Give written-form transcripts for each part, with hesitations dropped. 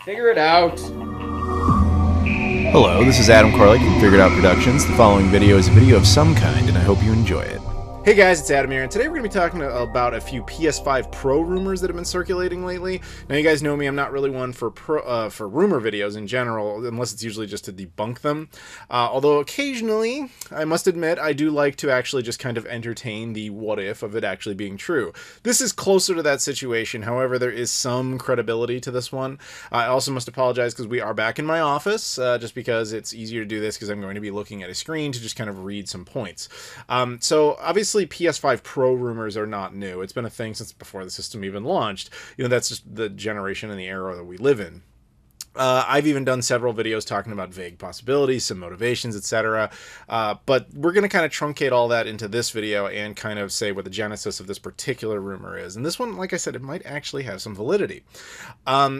Figure it out. Hello, this is Adam Koralik from Figured Out Productions. The following video is a video of some kind, and I hope you enjoy it. Hey guys, it's Adam here, and today we're going to be talking about a few PS5 Pro rumors that have been circulating lately. Now, you guys know me, I'm not really one for rumor videos in general, unless it's usually just to debunk them. Although occasionally, I must admit, I do like to actually just kind of entertain the what if of it actually being true. This is closer to that situation, however, there is some credibility to this one. I also must apologize because we are back in my office, just because it's easier to do this because I'm going to be looking at a screen to just kind of read some points. So, obviously, PS5 Pro rumors are not new. It's been a thing since before the system even launched. You know, that's just the generation and the era that we live in. I've even done several videos talking about vague possibilities, some motivations, etc. But we're going to kind of truncate all that into this video and kind of say what the genesis of this particular rumor is. And this one, like I said, it might actually have some validity.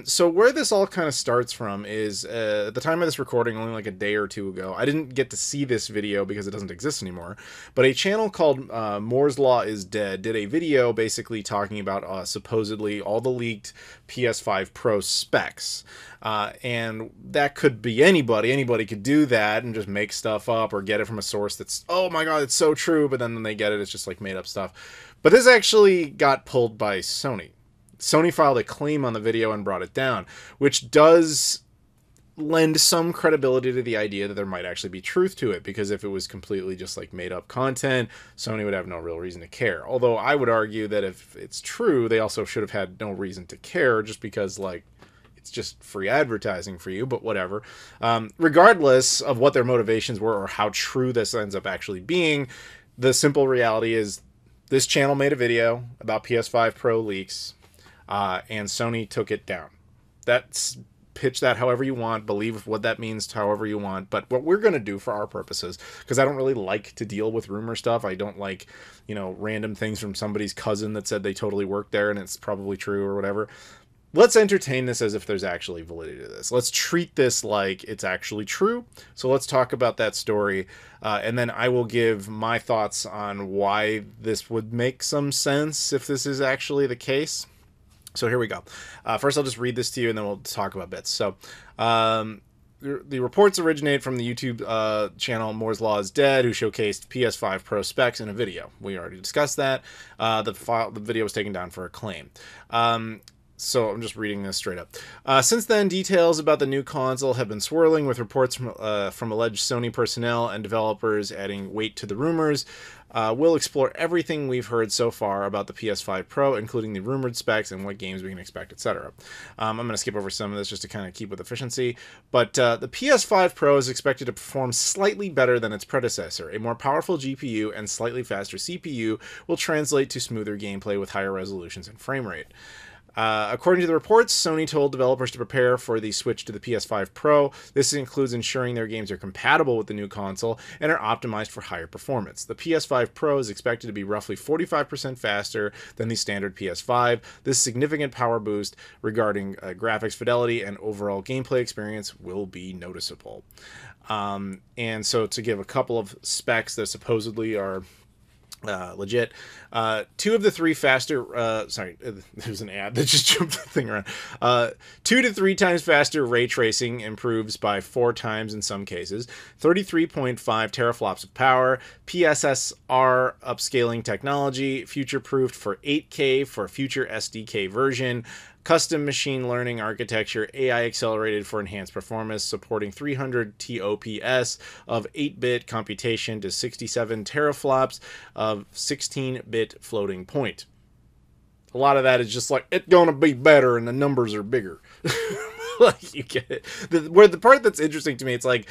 So where this all kind of starts from is, at the time of this recording, only like a day or two ago, I didn't get to see this video because it doesn't exist anymore, but a channel called Moore's Law is Dead did a video basically talking about supposedly all the leaked PS5 Pro specs. And that could be anybody. Anybody could do that and just make stuff up or get it from a source that's, oh my god, it's so true, but then when they get it, it's just like made up stuff. But this actually got pulled by Sony. Sony filed a claim on the video and brought it down, which does lend some credibility to the idea that there might actually be truth to it, because if it was completely just like made up content, Sony would have no real reason to care. Although I would argue that if it's true, they also should have had no reason to care, just because like it's just free advertising for you, but whatever. Regardless of what their motivations were or how true this ends up actually being, the simple reality is this channel made a video about PS5 Pro leaks, and Sony took it down. That's pitch that however you want, believe what that means however you want, but what we're going to do for our purposes, because I don't really like to deal with rumor stuff, I don't like, you know, random things from somebody's cousin that said they totally worked there and it's probably true or whatever. Let's entertain this as if there's actually validity to this. Let's treat this like it's actually true. So let's talk about that story, and then I will give my thoughts on why this would make some sense if this is actually the case. So here we go. First, I'll just read this to you, and then we'll talk about bits. So the reports originate from the YouTube channel Moore's Law is Dead, who showcased PS5 Pro specs in a video. We already discussed that. The video was taken down for a claim. So I'm just reading this straight up. Since then, details about the new console have been swirling, with reports from alleged Sony personnel and developers adding weight to the rumors. We'll explore everything we've heard so far about the PS5 Pro, including the rumored specs and what games we can expect, etc. I'm going to skip over some of this just to kind of keep with efficiency. But the PS5 Pro is expected to perform slightly better than its predecessor. A more powerful GPU and slightly faster CPU will translate to smoother gameplay with higher resolutions and frame rate. According to the reports, Sony told developers to prepare for the switch to the PS5 Pro. This includes ensuring their games are compatible with the new console and are optimized for higher performance. The PS5 Pro is expected to be roughly 45% faster than the standard PS5. This significant power boost regarding graphics fidelity and overall gameplay experience will be noticeable. And so to give a couple of specs that supposedly are legit, 2 of the 3 faster, sorry, there's an ad that just jumped the thing around. 2 to 3 times faster ray tracing improves by 4 times in some cases, 33.5 teraflops of power, PSSR upscaling technology, future-proofed for 8K for future SDK version, custom machine learning architecture, AI accelerated for enhanced performance, supporting 300 TOPS of 8-bit computation to 67 teraflops of 16-bit floating point. A lot of that is just like, it's gonna be better and the numbers are bigger. Like, you get it. The part that's interesting to me, it's like,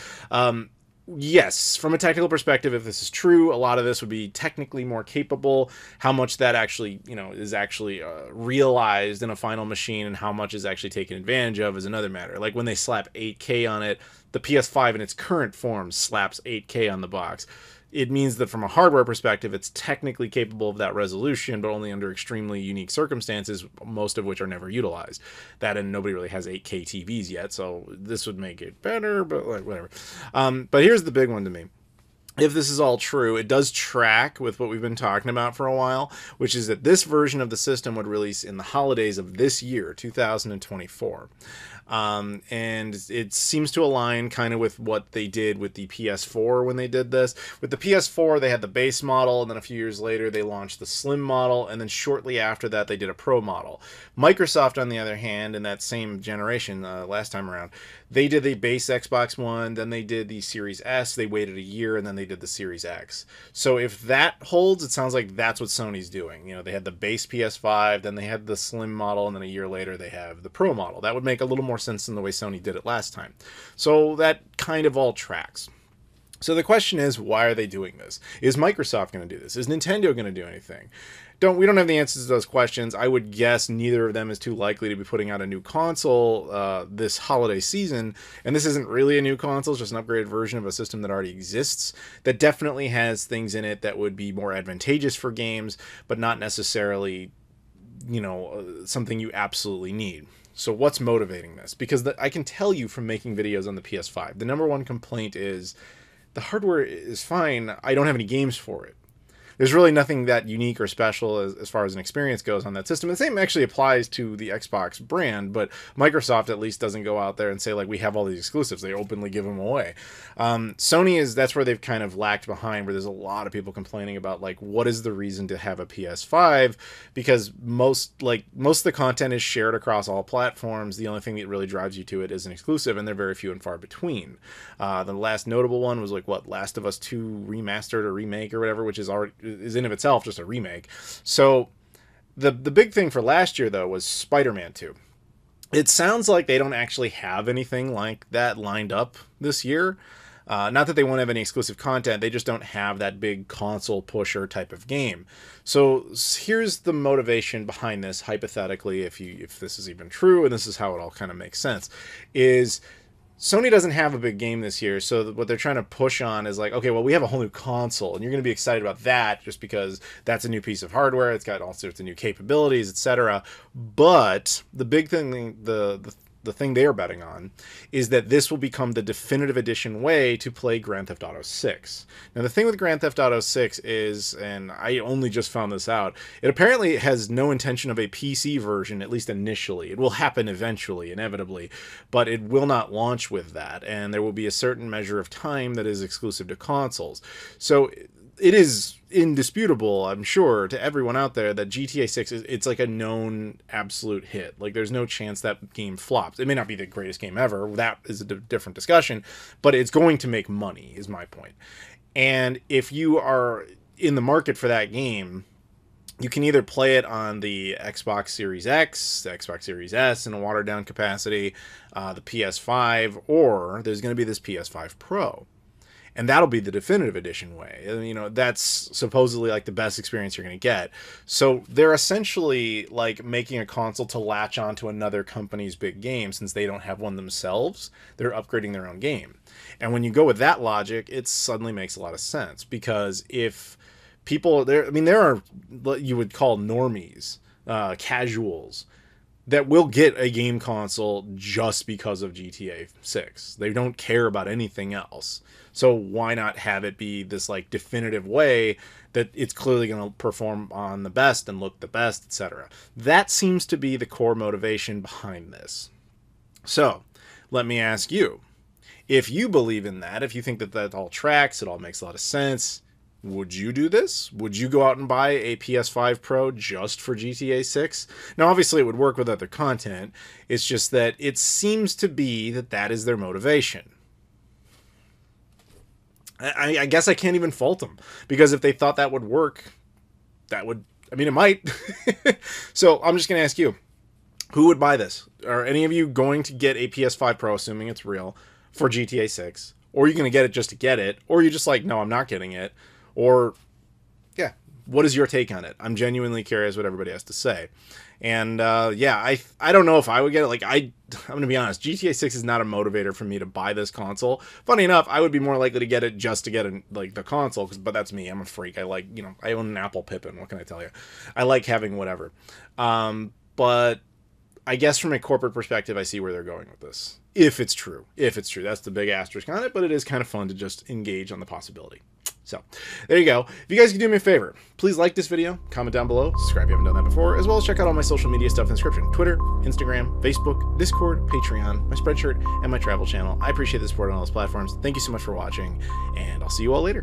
yes, from a technical perspective, if this is true, a lot of this would be technically more capable. How much that actually, you know, is actually realized in a final machine and how much is actually taken advantage of is another matter. Like when they slap 8K on it, the PS5 in its current form slaps 8K on the box. It means that from a hardware perspective, it's technically capable of that resolution, but only under extremely unique circumstances, most of which are never utilized. That, and nobody really has 8K TVs yet, so this would make it better, but like whatever. But here's the big one to me. if this is all true, it does track with what we've been talking about for a while, which is that this version of the system would release in the holidays of this year, 2024. And it seems to align kind of with what they did with the PS4 when they did this. With the PS4, they had the base model, and then a few years later, they launched the slim model, and then shortly after that, they did a pro model. Microsoft, on the other hand, in that same generation, last time around, they did the base Xbox One, then they did the Series S, they waited a year, and then they did the Series X. So if that holds, it sounds like that's what Sony's doing. You know, they had the base PS5, then they had the slim model, and then a year later they have the pro model. That would make a little more sense than the way Sony did it last time. So that kind of all tracks. So the question is, why are they doing this? Is Microsoft going to do this? Is Nintendo going to do anything? We don't have the answers to those questions. I would guess neither of them is too likely to be putting out a new console this holiday season. And this isn't really a new console, it's just an upgraded version of a system that already exists that definitely has things in it that would be more advantageous for games, but not necessarily, you know, something you absolutely need. So what's motivating this? Because I can tell you from making videos on the PS5, the number one complaint is the hardware is fine. I don't have any games for it. There's really nothing that unique or special as far as an experience goes on that system. The same actually applies to the Xbox brand, but Microsoft at least doesn't go out there and say, like, we have all these exclusives. They openly give them away. Sony that's where they've kind of lagged behind, where there's a lot of people complaining about, like, what is the reason to have a PS5? Because most of the content is shared across all platforms. The only thing that really drives you to it is an exclusive, and they're very few and far between. The last notable one was, like, what, Last of Us 2 remastered or remake or whatever, which is in of itself just a remake. So the big thing for last year, though, was Spider-Man 2. It sounds like they don't actually have anything like that lined up this year. Not that they won't have any exclusive content, they just don't have that big console pusher type of game. So here's the motivation behind this, hypothetically, if this is even true, and this is how it all kind of makes sense, is Sony doesn't have a big game this year, so what they're trying to push on is like, okay, well, we have a whole new console, and you're going to be excited about that just because that's a new piece of hardware, it's got all sorts of new capabilities, etc. But the big thing, the thing they are betting on is that this will become the definitive edition way to play Grand Theft Auto 6. Now, the thing with Grand Theft Auto 6 is, and I only just found this out, it apparently has no intention of a PC version, at least initially. It will happen eventually, inevitably, but it will not launch with that, and there will be a certain measure of time that is exclusive to consoles. So it is indisputable, I'm sure, to everyone out there that GTA 6 it's like a known absolute hit. Like, there's no chance that game flops. It may not be the greatest game ever. That is a different discussion, but it's going to make money, is my point. And if you are in the market for that game, you can either play it on the Xbox Series X, the Xbox Series S in a watered-down capacity, the PS5, or there's going to be this PS5 Pro. And that'll be the definitive edition way. You know, that's supposedly like the best experience you're going to get. So they're essentially like making a console to latch onto another company's big game since they don't have one themselves. They're upgrading their own game. And when you go with that logic, it suddenly makes a lot of sense, because if people there, I mean, there are what you would call normies, casuals, that will get a game console just because of GTA 6. They don't care about anything else. So why not have it be this like definitive way that it's clearly going to perform on the best and look the best, etc. That seems to be the core motivation behind this. So let me ask you, if you believe in that, if you think that that all tracks, it all makes a lot of sense, would you do this? Would you go out and buy a PS5 Pro just for GTA 6? Now, obviously, it would work with other content. It's just that it seems to be that that is their motivation. I guess I can't even fault them, because if they thought that would work, that would, I mean, it might. So I'm just going to ask you, who would buy this? Are any of you going to get a PS5 Pro, assuming it's real, for GTA 6? Or are you going to get it just to get it? Or are you just like, no, I'm not getting it? Or, yeah, what is your take on it? I'm genuinely curious what everybody has to say. And, yeah, I don't know if I would get it. Like, I'm going to be honest, GTA 6 is not a motivator for me to buy this console. Funny enough, I would be more likely to get it just to get, like, the console, but that's me. I'm a freak. I like, you know, I own an Apple Pippin. What can I tell you? I like having whatever. But I guess from a corporate perspective, I see where they're going with this. If it's true. If it's true. That's the big asterisk on it, but it is kind of fun to just engage on the possibility. So, there you go. If you guys could do me a favor, please like this video, comment down below, subscribe if you haven't done that before, as well as check out all my social media stuff in the description. Twitter, Instagram, Facebook, Discord, Patreon, my Spreadshirt, and my travel channel. I appreciate the support on all those platforms. Thank you so much for watching, and I'll see you all later.